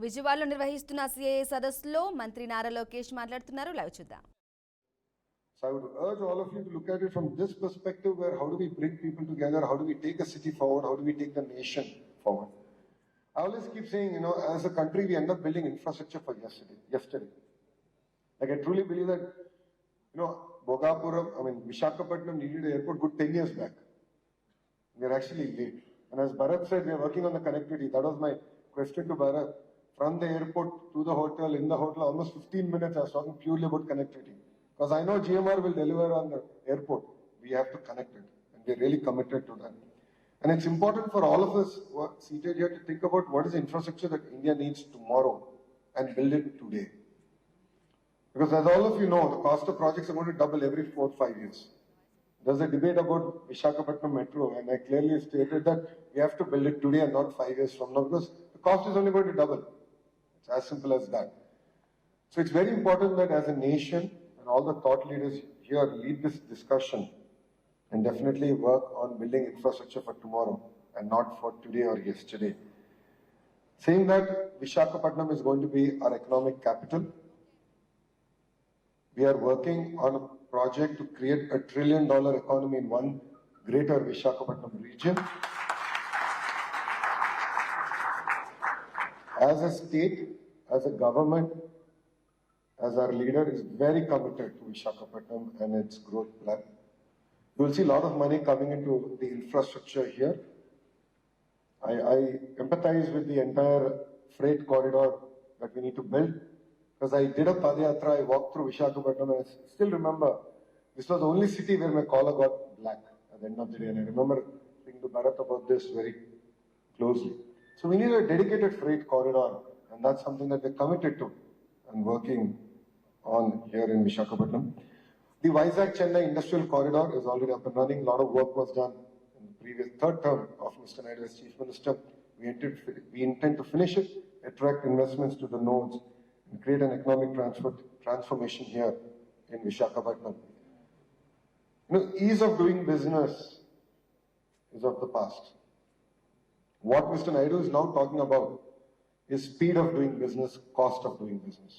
విజయవాడలో నిర్వహిస్తున్న CII సదస్సులో మంత్రి నారా లోకేష్ మాట్లాడుతున్నారు. లైవ్ చూద్దాం. So I would urge all of you to look at it from this perspective, where how do we bring people together, how do we take a city forward, how do we take the nation forward. I always keep saying, as a country we end up building infrastructure for yesterday. Like I truly believe that, Bhogapuram, Vishakhapatnam needed an airport good 10 years back. We are actually late. And as Bharat said, we are working on the connectivity. That was my question to Bharat. From the airport to the hotel, in the hotel, almost 15 minutes I was talking purely about connectivity. Because I know GMR will deliver on the airport. We have to connect it. And we are really committed to that. And it's important for all of us who are seated here to think about what is the infrastructure that India needs tomorrow and build it today. Because as all of you know, the cost of projects are going to double every 4 or 5 years. There's a debate about Visakhapattnam Metro, and I clearly stated that we have to build it today and not 5 years from now, because the cost is only going to double. It's as simple as that. So it's very important that as a nation, and all the thought leaders here lead this discussion and definitely work on building infrastructure for tomorrow and not for today or yesterday. Saying that Visakhapattnam is going to be our economic capital, we are working on a project to create $1 trillion economy in one greater Visakhapattnam region. As a state, as a government, as our leader is very committed to Visakhapattnam and its growth plan. You will see a lot of money coming into the infrastructure here. I empathize with the entire freight corridor that we need to build. Because I did a Padayatra, I walked through Visakhapattnam, and I still remember this was the only city where my collar got black at the end of the day. And I remember thinking to Bharat about this very closely. So we need a dedicated freight corridor, and that's something that we're committed to and working on here in Visakhapattnam. The Vizag-Chennai Industrial Corridor is already up and running. A lot of work was done in the previous third term of Mr. Naidu as Chief Minister. We intend to finish it, attract investments to the nodes, and create an economic transformation here in Visakhapattnam. Ease of doing business is of the past. What Mr. Naidu is now talking about is speed of doing business, cost of doing business.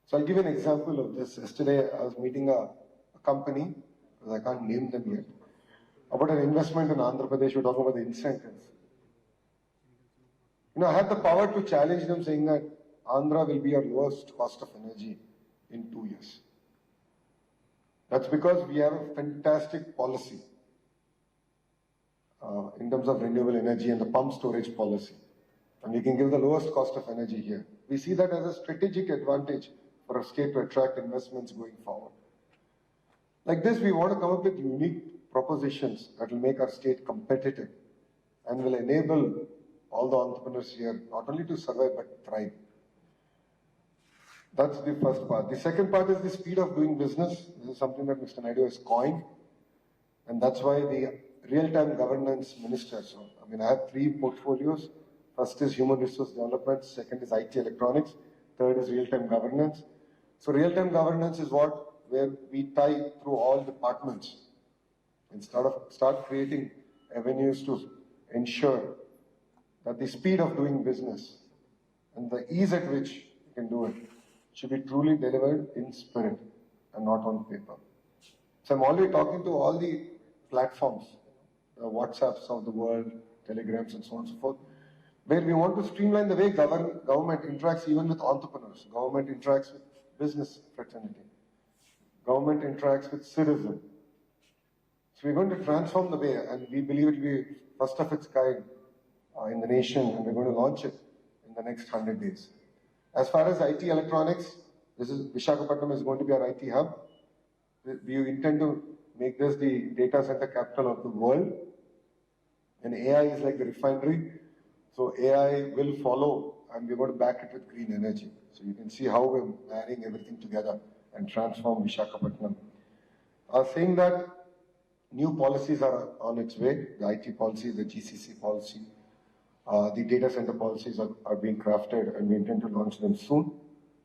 So I'll give you an example of this. Yesterday I was meeting a company, because I can't name them yet, about an investment in Andhra Pradesh. We're talking about the incentives. I had the power to challenge them, saying that Andhra will be our lowest cost of energy in 2 years. That's because we have a fantastic policy in terms of renewable energy and the pump storage policy. And we can give the lowest cost of energy here. We see that as a strategic advantage for our state to attract investments going forward. Like this, we want to come up with unique propositions that will make our state competitive and will enable all the entrepreneurs here not only to survive but thrive. That's the first part. The second part is the speed of doing business. This is something that Mr. Naidu has coined. And that's why the real-time governance minister. So, I have 3 portfolios. First is human resource development. Second is IT electronics. Third is real-time governance. So real-time governance is where we tie through all departments and start creating avenues to ensure that the speed of doing business and the ease at which you can do it should be truly delivered in spirit and not on paper. So I'm already talking to all the platforms, the WhatsApps of the world, Telegrams and so on and so forth, where we want to streamline the way government interacts even with entrepreneurs. Government interacts with business fraternity. Government interacts with citizen. So we're going to transform the way, and we believe it will be first of its kind in the nation, and we're going to launch it in the next 100 days. As far as IT electronics, Visakhapattnam is going to be our IT hub. We intend to make this the data center capital of the world. And AI is like the refinery. So AI will follow, and we're going to back it with green energy. So you can see how we're marrying everything together and transform Visakhapattnam. Saying that new policies are on its way, the IT policy, the GCC policy, the data center policies are being crafted, and we intend to launch them soon.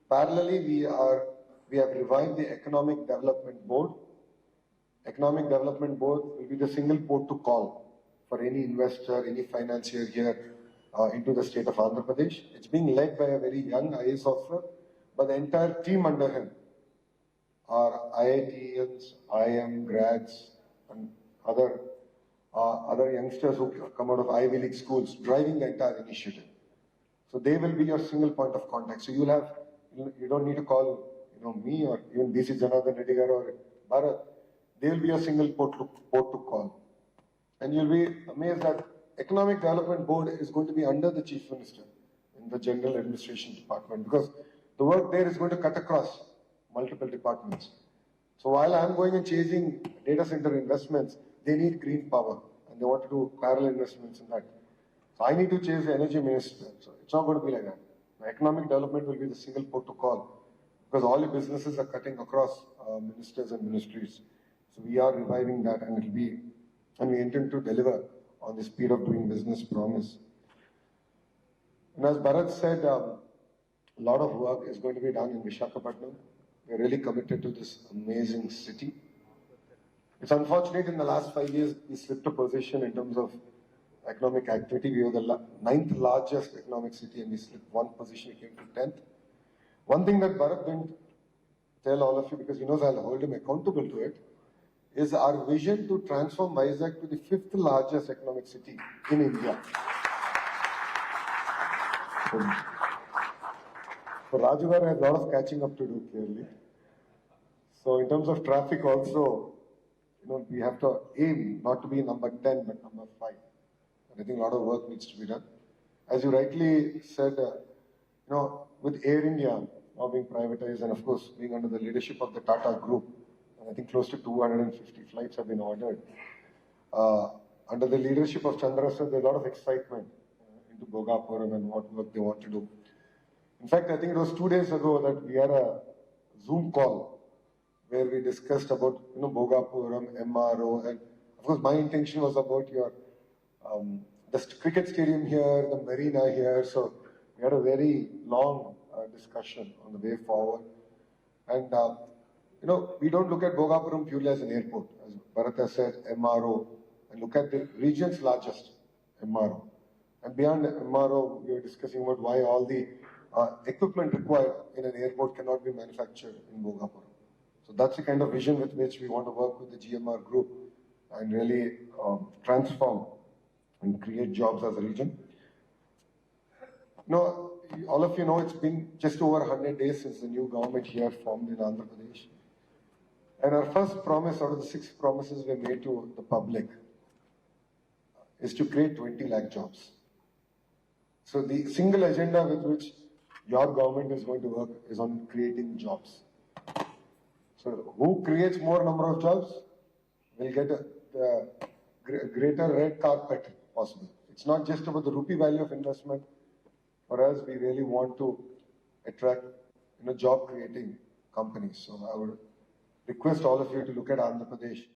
Parallelly, we have revived the Economic Development Board. Economic Development Board will be the single port to call for any investor, any financier here into the state of Andhra Pradesh. It's being led by a very young IAS officer, but the entire team under him are IITians, IIM grads, and other youngsters who come out of Ivy League schools driving the entire initiative. So they will be your single point of contact. So you don't need to call me or even BC Janardhan Reddy or Bharat. They will be a single port to call. And you'll be amazed that Economic Development Board is going to be under the Chief Minister in the General Administration Department, because the work there is going to cut across multiple departments. So while I'm going and chasing data center investments, they need green power and they want to do parallel investments in that. So I need to chase the energy minister. So it's not going to be like that. The economic development will be the single port to call, because all the businesses are cutting across ministers and ministries. So we are reviving that, and we intend to deliver on the speed of doing business promise. And as Bharat said, a lot of work is going to be done in Visakhapattnam. We're really committed to this amazing city. It's unfortunate in the last 5 years, we slipped a position in terms of economic activity. We were the 9th largest economic city and we slipped one position, we came to 10th. One thing that Bharat didn't tell all of you, because he knows I'll hold him accountable to it, is our vision to transform Vizag to the 5th largest economic city in India. So Rajugar has a lot of catching up to do, clearly. So in terms of traffic also, we have to aim not to be number 10, but number 5. And I think a lot of work needs to be done. As you rightly said, with Air India now being privatized and of course being under the leadership of the Tata Group, and I think close to 250 flights have been ordered. Under the leadership of Chandra sir, there's a lot of excitement into Bhogapuram and what work they want to do. In fact, I think it was 2 days ago that we had a Zoom call where we discussed about Bhogapuram, MRO, and of course my intention was about the cricket stadium here, the marina here. So we had a very long discussion on the way forward. And we don't look at Bhogapuram purely as an airport, as Bharata said, MRO, and look at the region's largest MRO. And beyond MRO, we were discussing about why all the equipment required in an airport cannot be manufactured in Bhogapuram. So that's the kind of vision with which we want to work with the GMR group and really transform and create jobs as a region. All of you know it's been just over 100 days since the new government here formed in Andhra Pradesh. And our first promise out of the 6 promises we made to the public is to create 20 lakh jobs. So the single agenda with which your government is going to work is on creating jobs. So who creates more number of jobs will get the greater red carpet possible. It's not just about the rupee value of investment. For us, we really want to attract job creating companies. So I would request all of you to look at Andhra Pradesh